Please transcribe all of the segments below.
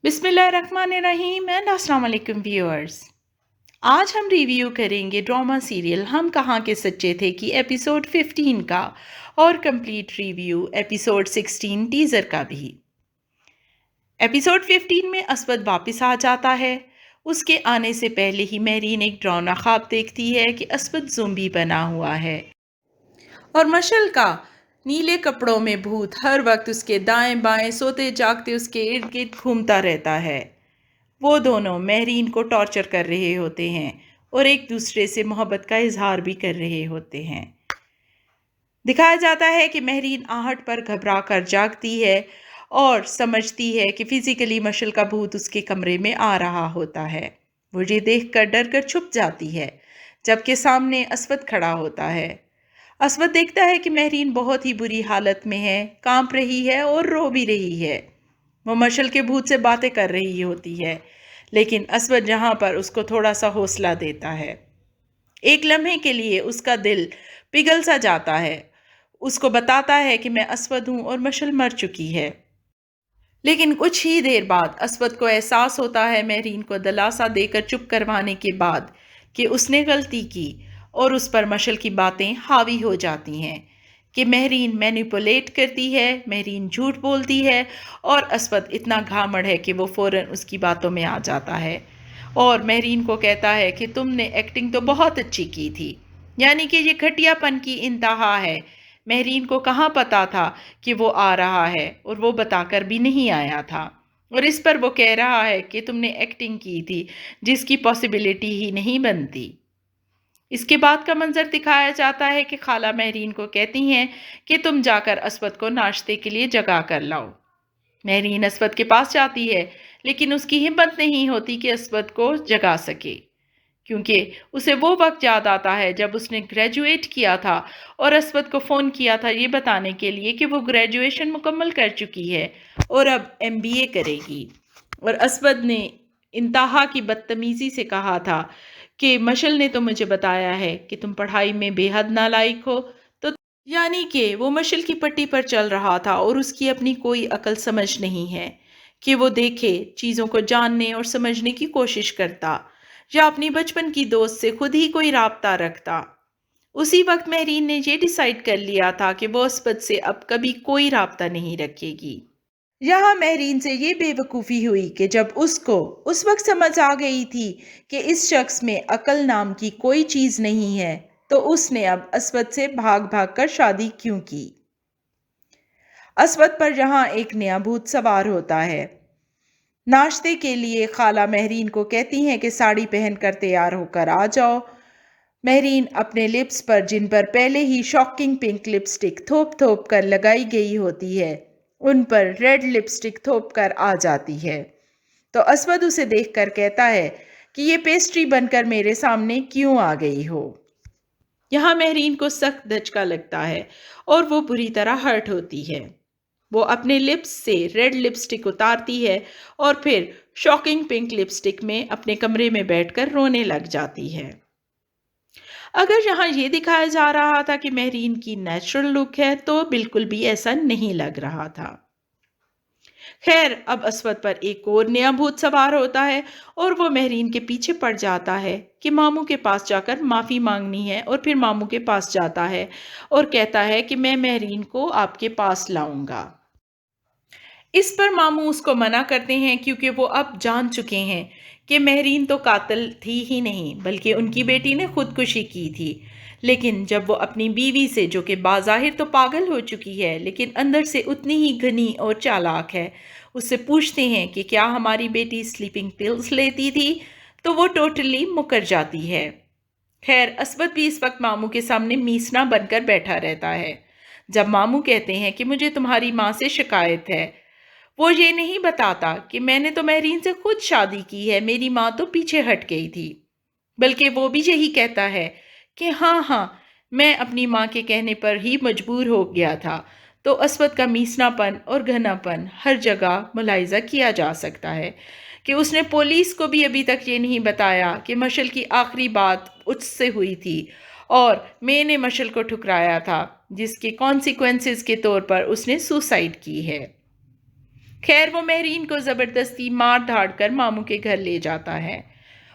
बिस्मिल्लाहिर्रहमानिर्रहीम एंड अस्सलाम वालेकुम व्यूअर्स। आज हम रिव्यू करेंगे ड्रामा सीरियल हम कहाँ के सच्चे थे कि एपिसोड 15 का और कंप्लीट रिव्यू एपिसोड 16 टीजर का भी। एपिसोड 15 में असवद वापस आ जाता है। उसके आने से पहले ही मेरीन एक डरावना ख्वाब देखती है कि असवद ज़ोंबी बना हुआ है और मशल का नीले कपड़ों में भूत हर वक्त उसके दाएं बाएं सोते जागते उसके इर्द गिर्द घूमता रहता है। वो दोनों मेहरीन को टॉर्चर कर रहे होते हैं और एक दूसरे से मोहब्बत का इजहार भी कर रहे होते हैं। दिखाया जाता है कि मेहरीन आहट पर घबरा कर जागती है और समझती है कि फिजिकली मशल का भूत उसके कमरे में आ रहा होता है। वो ये देख कर डर कर छुप जाती है जबकि सामने असवद खड़ा होता है। असवद देखता है कि मेहरीन बहुत ही बुरी हालत में है, कांप रही है और रो भी रही है। वो मशल के भूत से बातें कर रही होती है, लेकिन असवद जहाँ पर उसको थोड़ा सा हौसला देता है। एक लम्हे के लिए उसका दिल पिघल सा जाता है। उसको बताता है कि मैं असवद हूँ और मशल मर चुकी है। लेकिन कुछ ही देर बाद असवद को एहसास होता है मेहरीन को दिलासा देकर चुप करवाने के बाद कि उसने गलती की और उस पर मशल की बातें हावी हो जाती हैं कि मेहरीन मैनिपुलेट करती है, मेहरीन झूठ बोलती है और असवद इतना घामड़ है कि वो फ़ौरन उसकी बातों में आ जाता है और मेहरीन को कहता है कि तुमने एक्टिंग तो बहुत अच्छी की थी। यानी कि ये घटियापन की इंतहा है। मेहरीन को कहाँ पता था कि वो आ रहा है और वो बताकर भी नहीं आया था, और इस पर वो कह रहा है कि तुमने एक्टिंग की थी जिसकी पॉसिबिलिटी ही नहीं बनती। इसके बाद का मंजर दिखाया जाता है कि खाला मेहरीन को कहती हैं कि तुम जाकर असवद को नाश्ते के लिए जगा कर लाओ। मेहरीन असवद के पास जाती है, लेकिन उसकी हिम्मत नहीं होती कि असवद को जगा सके, क्योंकि उसे वो वक्त याद आता है जब उसने ग्रेजुएट किया था और असवद को फ़ोन किया था ये बताने के लिए कि वो ग्रेजुएशन मुकम्मल कर चुकी है और अब एमबीए करेगी। और असवद ने इंतहा की बदतमीज़ी से कहा था कि मशल ने तो मुझे बताया है कि तुम पढ़ाई में बेहद नालायक हो। तो यानी कि वो मशल की पट्टी पर चल रहा था और उसकी अपनी कोई अकल समझ नहीं है कि वो देखे, चीज़ों को जानने और समझने की कोशिश करता या अपनी बचपन की दोस्त से खुद ही कोई राब्ता रखता। उसी वक्त मेहरीन ने ये डिसाइड कर लिया था कि वो असवद से अब कभी कोई राब्ता नहीं रखेगी। यहाँ मेहरीन से ये बेवकूफ़ी हुई कि जब उसको उस वक्त समझ आ गई थी कि इस शख्स में अकल नाम की कोई चीज़ नहीं है, तो उसने अब असवद से भाग भाग कर शादी क्यों की। असवद पर यहाँ एक नया भूत सवार होता है। नाश्ते के लिए खाला मेहरीन को कहती हैं कि साड़ी पहनकर तैयार होकर आ जाओ। मेहरीन अपने लिप्स पर, जिन पर पहले ही शॉकिंग पिंक लिपस्टिक थोप थोप कर लगाई गई होती है, उन पर रेड लिपस्टिक थोप कर आ जाती है। तो असवद उसे देखकर कहता है कि ये पेस्ट्री बनकर मेरे सामने क्यों आ गई हो। यहाँ मेहरीन को सख्त धचका लगता है और वो बुरी तरह हर्ट होती है। वो अपने लिप्स से रेड लिपस्टिक उतारती है और फिर शॉकिंग पिंक लिपस्टिक में अपने कमरे में बैठकर रोने लग जाती है। अगर यहाँ ये दिखाया जा रहा था कि मेहरीन की नेचुरल लुक है, तो बिल्कुल भी ऐसा नहीं लग रहा था। खैर, अब असवद पर एक और नया भूत सवार होता है और वो मेहरीन के पीछे पड़ जाता है कि मामू के पास जाकर माफ़ी मांगनी है, और फिर मामू के पास जाता है और कहता है कि मैं मेहरीन को आपके पास लाऊंगा। इस पर मामू उसको मना करते हैं क्योंकि वो अब जान चुके हैं कि मेहरीन तो कातिल थी ही नहीं, बल्कि उनकी बेटी ने खुदकुशी की थी। लेकिन जब वो अपनी बीवी से, जो कि बाज़ाहिर तो पागल हो चुकी है लेकिन अंदर से उतनी ही घनी और चालाक है, उससे पूछते हैं कि क्या हमारी बेटी स्लीपिंग पिल्स लेती थी, तो वो टोटली मुकर जाती है। खैर, असवद भी इस वक्त मामू के सामने मीसना बनकर बैठा रहता है। जब मामू कहते हैं कि मुझे तुम्हारी माँ से शिकायत है, वो ये नहीं बताता कि मैंने तो मेहरीन से खुद शादी की है, मेरी माँ तो पीछे हट गई थी। बल्कि वो भी यही कहता है कि हाँ हाँ, मैं अपनी माँ के कहने पर ही मजबूर हो गया था। तो असवद का मीसनापन और घनापन हर जगह मुलाहिजा किया जा सकता है कि उसने पुलिस को भी अभी तक ये नहीं बताया कि मशल की आखिरी बात उससे हुई थी और मैंने मशल को ठुकराया था, जिसके कॉन्सिक्वेंसेस के तौर पर उसने सुसाइड की है। خیر وہ مہرین کو زبردستی مار دھاڑ کر ماموں کے گھر لے جاتا ہے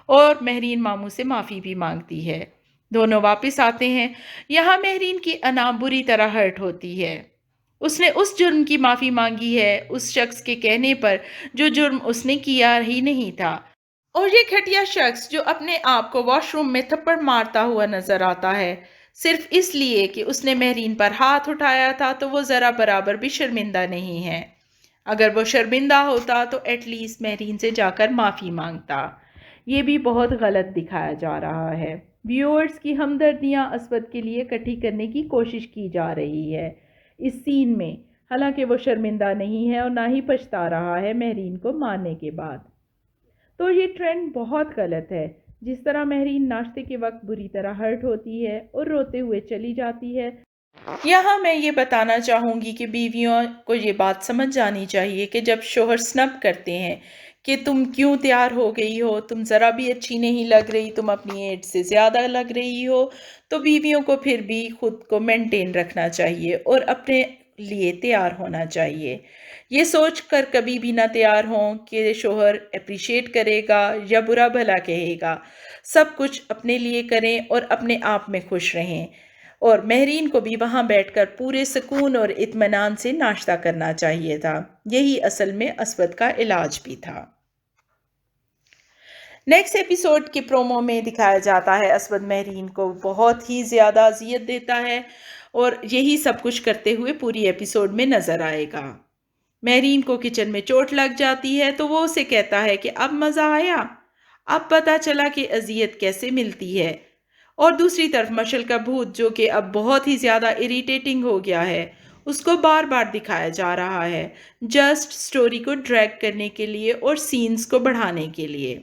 اور مہرین ماموں سے معافی بھی مانگتی ہے۔ دونوں واپس آتے ہیں۔ یہاں مہرین کی انا بری طرح ہرٹ ہوتی ہے۔ اس نے اس جرم کی معافی مانگی ہے اس شخص کے کہنے پر جو جرم اس نے کیا ہی نہیں تھا، اور یہ گھٹیا شخص جو اپنے آپ کو واش روم میں تھپڑ مارتا ہوا نظر آتا ہے صرف اس لیے کہ اس نے مہرین پر ہاتھ اٹھایا تھا، تو وہ ذرا برابر بھی شرمندہ نہیں ہے۔ اگر وہ شرمندہ ہوتا تو ایٹ لیسٹ مہرین سے جا کر معافی مانگتا۔ یہ بھی بہت غلط دکھایا جا رہا ہے۔ ویورز کی ہمدردیاں اسود کے لیے اکٹھی کرنے کی کوشش کی جا رہی ہے اس سین میں، حالانکہ وہ شرمندہ نہیں ہے اور نہ ہی پچھتا رہا ہے مہرین کو مارنے کے بعد۔ تو یہ ٹرینڈ بہت غلط ہے۔ جس طرح مہرین ناشتے کے وقت بری طرح ہرٹ ہوتی ہے اور روتے ہوئے چلی جاتی ہے، یہاں میں یہ بتانا چاہوں گی کہ بیویوں کو یہ بات سمجھ جانی چاہیے کہ جب شوہر سنب کرتے ہیں کہ تم کیوں تیار ہو گئی ہو، تم ذرا بھی اچھی نہیں لگ رہی، تم اپنی ایج سے زیادہ لگ رہی ہو، تو بیویوں کو پھر بھی خود کو مینٹین رکھنا چاہیے اور اپنے لیے تیار ہونا چاہیے۔ یہ سوچ کر کبھی بھی نہ تیار ہوں کہ شوہر اپریشیٹ کرے گا یا برا بھلا کہے گا۔ سب کچھ اپنے لیے کریں اور اپنے آپ میں خوش رہیں۔ اور مہرین کو بھی وہاں بیٹھ کر پورے سکون اور اطمینان سے ناشتہ کرنا چاہیے تھا۔ یہی اصل میں اسود کا علاج بھی تھا۔ نیکسٹ ایپیسوڈ کے پرومو میں دکھایا جاتا ہے اسود مہرین کو بہت ہی زیادہ اذیت دیتا ہے اور یہی سب کچھ کرتے ہوئے پوری ایپیسوڈ میں نظر آئے گا۔ مہرین کو کچن میں چوٹ لگ جاتی ہے تو وہ اسے کہتا ہے کہ اب مزہ آیا، اب پتہ چلا کہ اذیت کیسے ملتی ہے۔ اور دوسری طرف مشل کا بھوت جو کہ اب بہت ہی زیادہ اریٹیٹنگ ہو گیا ہے، اس کو بار بار دکھایا جا رہا ہے جسٹ سٹوری کو ڈریگ کرنے کے لیے اور سینز کو بڑھانے کے لیے۔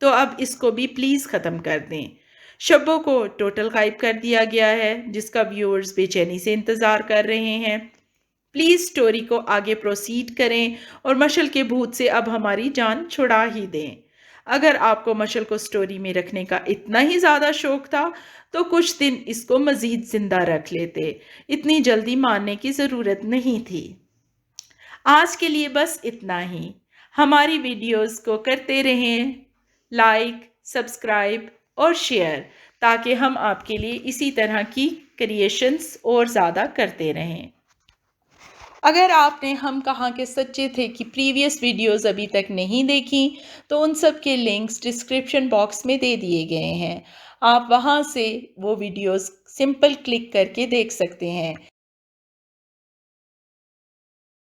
تو اب اس کو بھی پلیز ختم کر دیں۔ شبوں کو ٹوٹل غائب کر دیا گیا ہے جس کا ویورز بے چینی سے انتظار کر رہے ہیں۔ پلیز سٹوری کو آگے پروسیڈ کریں اور مشل کے بھوت سے اب ہماری جان چھڑا ہی دیں۔ اگر آپ کو مشل کو سٹوری میں رکھنے کا اتنا ہی زیادہ شوق تھا تو کچھ دن اس کو مزید زندہ رکھ لیتے، اتنی جلدی مارنے کی ضرورت نہیں تھی۔ آج کے لیے بس اتنا ہی۔ ہماری ویڈیوز کو کرتے رہیں لائک، سبسکرائب اور شیئر تاکہ ہم آپ کے لیے اسی طرح کی کریشنز اور زیادہ کرتے رہیں۔ اگر آپ نے ہم کہاں کے سچے تھے کہ پریویس ویڈیوز ابھی تک نہیں دیکھی تو ان سب کے لنکس ڈسکرپشن باکس میں دے دیے گئے ہیں، آپ وہاں سے وہ ویڈیوز سمپل کلک کر کے دیکھ سکتے ہیں۔